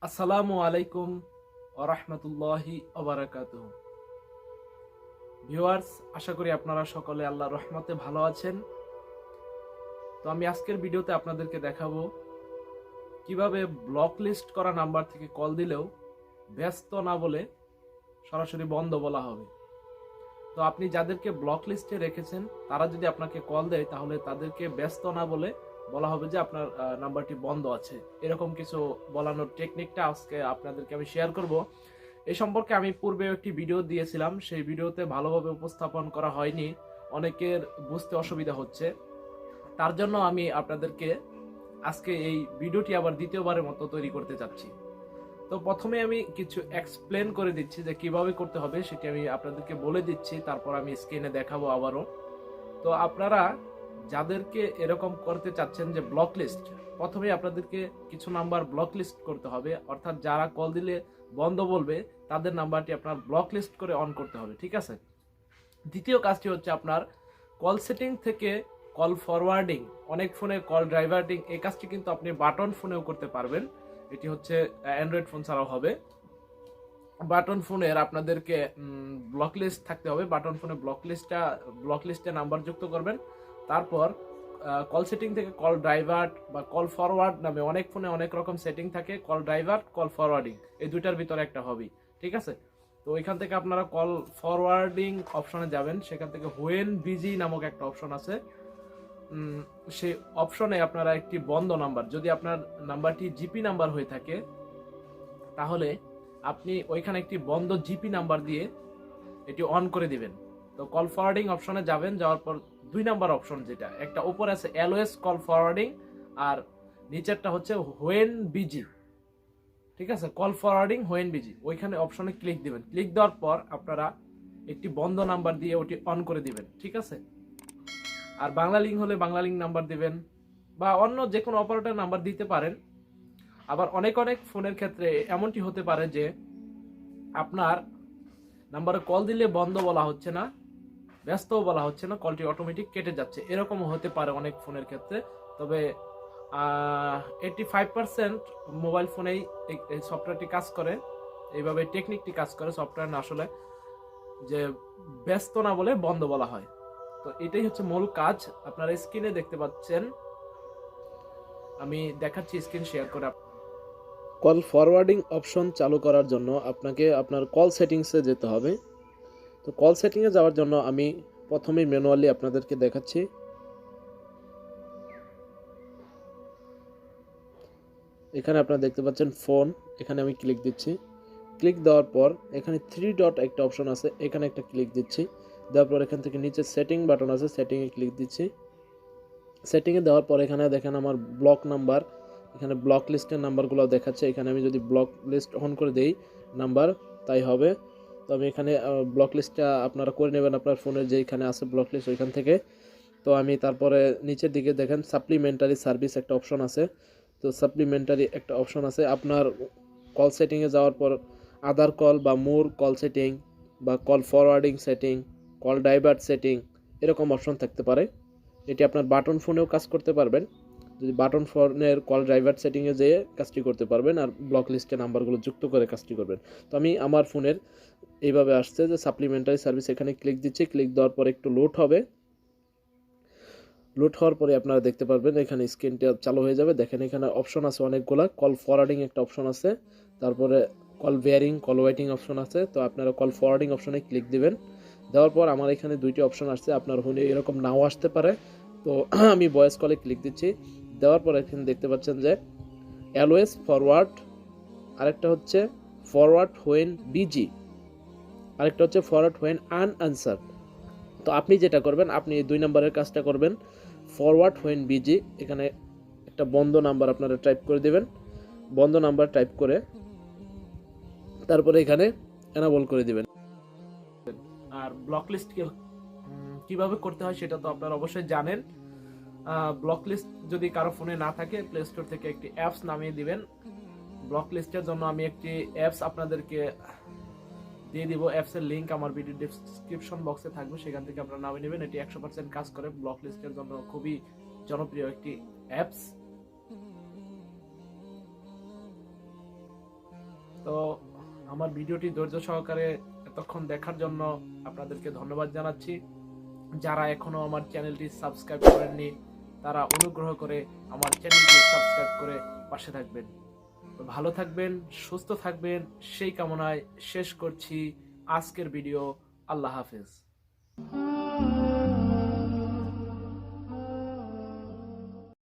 আসসালামু আলাইকুম ওয়া রাহমাতুল্লাহি ওয়া বারাকাতুহু। ভিউয়ার্স, আশা করি আপনারা সকলে আল্লাহর রহমতে ভালো আছেন। তো আমি আজকের ভিডিওতে আপনাদেরকে দেখাবো কিভাবে ব্লক লিস্ট করা নাম্বার থেকে কল দিলেও ব্যস্ত না বলে সরাসরি বন্ধ বলা হবে। তো আপনি যাদেরকে ব্লক লিস্টে রেখেছেন তারা যদি আপনাকে কল দেয় তাহলে তাদেরকে ব্যস্ত না বলে বলা হবে যে আপনার নাম্বারটি বন্ধ আছে। এরকম কিছু বলানোর টেকনিকটা আজকে আপনাদেরকে আমি শেয়ার করব। এই সম্পর্কে আমি পূর্বে একটি ভিডিও দিয়েছিলাম, সেই ভিডিওতে ভালোভাবে উপস্থাপন করা হয়নি, অনেকের বুঝতে অসুবিধা হচ্ছে। তার জন্য আমি আপনাদেরকে আজকে এই ভিডিওটি আবার দ্বিতীয়বারের মতো তৈরি করতে চাচ্ছি। তো প্রথমে আমি কিছু এক্সপ্লেন করে দিচ্ছি যে কিভাবে করতে হবে, সেটি আমি আপনাদেরকে বলে দিচ্ছি, তারপর আমি স্ক্রিনে দেখাবো আবারও। তো আপনারা যাদেরকে এরকম করতে চাচ্ছেন যে ব্লক লিস্ট, প্রথমে আপনাদেরকে কিছু নাম্বার ব্লক লিস্ট করতে হবে, অর্থাৎ যারা কল দিলে বন্ধ বলবে তাদের নাম্বারটি আপনার ব্লক লিস্ট করে অন করতে হবে, ঠিক আছে। দ্বিতীয় কাজটি হচ্ছে আপনার কল সেটিং থেকে কল ফরওয়ার্ডিং, অনেক ফোনে কল ড্রাইভার্টিং, এই কাজটি কিন্তু আপনি বাটন ফোনেও করতে পারবেন। এটি হচ্ছে অ্যান্ড্রয়েড ফোন ছাড়াও হবে। বাটন ফোনের আপনাদেরকে ব্লক লিস্ট থাকতে হবে। বাটন ফোনে ব্লক লিস্টে নাম্বার যুক্ত করবেন। তারপর কল সেটিং থেকে কল ড্রাইভার্ট বা কল ফরওয়ার্ড নামে অনেক ফোনে অনেক রকম সেটিং থাকে, কল ড্রাইভার্ট, কল ফরওয়ার্ডিং, এই দুইটার ভিতরে একটা হবেই, ঠিক আছে। তো ওইখান থেকে আপনারা কল ফরওয়ার্ডিং অপশনে যাবেন, সেখান থেকে হোয়েন বিজি নামক একটা অপশন আছে। সেই অপশনে আপনারা একটি বন্ধ নাম্বার, যদি আপনার নাম্বারটি জিপি নাম্বার হয়ে থাকে তাহলে আপনি ওইখানে একটি বন্ধ জিপি নাম্বার দিয়ে এটি অন করে দিবেন। তো কল ফরওয়ার্ডিং অপশনে যাবেন, যাওয়ার পর 2 নাম্বার অপশন, যেটা একটা উপরে আছে এলওএস কল ফরওয়ার্ডিং আর নিচেরটা হচ্ছে হোয়েন বিজি, ঠিক আছে। কল ফরওয়ার্ডিং হোয়েন বিজি, ওইখানে অপশনে ক্লিক দিবেন। ক্লিক দেওয়ার পর আপনারা একটি বন্ধ নাম্বার দিয়ে ওটি অন করে দিবেন, ঠিক আছে। আর বাংলা লিঙ্ক হলে বাংলা লিঙ্ক নাম্বার দিবেন বা অন্য যে কোনো অপারেটর নাম্বার দিতে পারেন। আবার অনেক ফোনের ক্ষেত্রে এমনটি হতে পারে যে আপনার নাম্বারে কল দিলে বন্ধ বলা হচ্ছে না, ব্যস্তও বলা হচ্ছে না, কলটি অটোমেটিক কেটে যাচ্ছে, এরকমও হতে পারে অনেক ফোনের ক্ষেত্রে। তবে 85% মোবাইল ফোনেই এই সফটওয়্যারটি কাজ করে, এইভাবে টেকনিকটি কাজ করে। সফটওয়্যার না আসলে যে ব্যস্ত না বলে বন্ধ বলা হয়। তো এটাই হচ্ছে মূল কাজ। আপনারা স্ক্রিনে দেখতে পাচ্ছেন, আমি দেখাচ্ছি স্ক্রিন শেয়ার করে। কল ফরওয়ার্ডিং অপশন চালু করার জন্য আপনাকে আপনার কল সেটিংসে যেতে হবে। তো কল সেটিংয়ে যাওয়ার জন্য আমি প্রথমেই ম্যানুয়ালি আপনাদেরকে দেখাচ্ছি। এখানে আপনারা দেখতে পাচ্ছেন ফোন, এখানে আমি ক্লিক দিচ্ছি। ক্লিক দেওয়ার পর এখানে 3 ডট একটা অপশন আছে, এখানে একটা ক্লিক দিচ্ছি। দেওয়ার পর এখান থেকে নিচে সেটিং বাটন আছে, সেটিংয়ে ক্লিক দিচ্ছি। সেটিংয়ে দেওয়ার পর এখানে দেখেন আমার ব্লক নাম্বার, এখানে ব্লক লিস্টের নাম্বারগুলো দেখাচ্ছে। এখানে আমি যদি ব্লক লিস্ট অন করে দেই নাম্বার, তাই হবে। তো আমি এখানে ব্লক লিস্টটা আপনারা করে নেবেন আপনার ফোনের যেখানে আছে ব্লক লিস্ট ওইখান থেকে। তো আমি তারপরে নিচের দিকে দেখেন সাপ্লিমেন্টারি সার্ভিস একটা অপশন আছে। তো সাপ্লিমেন্টারি একটা অপশন আছে, আপনার কল সেটিংয়ে যাওয়ার পর আদার কল বা মোর কল সেটিং বা call forwarding setting, call divert setting, এরকম অপশন থাকতে পারে। এটি আপনার বাটন ফোনেও কাজ করতে পারবেন, যদি বাটন ফোনের কল ড্রাইভার সেটিংয়ে যেয়ে কাজটি করতে পারবেন, আর ব্লক লিস্টে নাম্বারগুলো যুক্ত করে কাজটি করবেন। তো আমি আমার ফোনের এইভাবে আসছে যে সাপ্লিমেন্টারি সার্ভিস, এখানে ক্লিক দিচ্ছি। ক্লিক দেওয়ার পর একটু লোড হবে, লোড হওয়ার পরে আপনারা দেখতে পারবেন এখানে স্ক্রিনটা চালু হয়ে যাবে। দেখেন এখানে অপশন আছে অনেকগুলা, কল ফরওয়ার্ডিং একটা অপশন আছে, তারপরে কল ভেয়ারিং, কল ওয়েটিং অপশন আছে। তো আপনারা কল ফরওয়ার্ডিং অপশনে ক্লিক দিবেন। দেওয়ার পর আমার এখানে 2টি অপশন আসছে, আপনার ফোনে এরকম নাও আসতে পারে। তো আমি ভয়েস কলে ক্লিক দিচ্ছি। দেওয়ার পর এখানে দেখতে পাচ্ছেন যে অলওয়েজ ফরওয়ার্ড, আরেকটা হচ্ছে ফরওয়ার্ড হোয়েন বিজি, আরেকটা হচ্ছে ফরওয়ার্ড হোয়েন আনআনসার্ড। তো আপনি যেটা করবেন, আপনি 2 নম্বরের কাজটা করবেন, ফরওয়ার্ড হোয়েন বিজি, এখানে একটা বন্ধ নাম্বার আপনারা টাইপ করে দেবেন। বন্ধ নাম্বার টাইপ করে তারপরে এখানে এনাবল করে দিবেন। আর ব্লক লিস্ট কিভাবে করতে হয় সেটা তো আপনারা অবশ্যই জানেন। ব্লক লিস্ট যদি কারো ফোনে না থাকে, প্লে স্টোর থেকে একটি অ্যাপস নামিয়ে দিবেন। ব্লক লিস্টের জন্য আমি একটি অ্যাপস আপনাদেরকে দিয়ে দিব, অ্যাপসের লিঙ্ক আমার ভিডিও ডেসক্রিপশন বক্সে থাকবে, সেখান থেকে আপনারা নামিয়ে নেবেন। এটি 100% কাজ করে, ব্লক লিস্টের জন্য খুবই জনপ্রিয় একটি অ্যাপস। তো আমার ভিডিওটি ধৈর্য সহকারে এতক্ষণ দেখার জন্য আপনাদেরকে ধন্যবাদ জানাচ্ছি। যারা এখনো আমার চ্যানেলটি সাবস্ক্রাইব করেননি তারা অনুগ্রহ করে আমার চ্যানেলটি সাবস্ক্রাইব করে পাশে থাকবেন। তো ভালো থাকবেন, সুস্থ থাকবেন, সেই কামনায় শেষ করছি আজকের ভিডিও। আল্লাহ হাফেজ।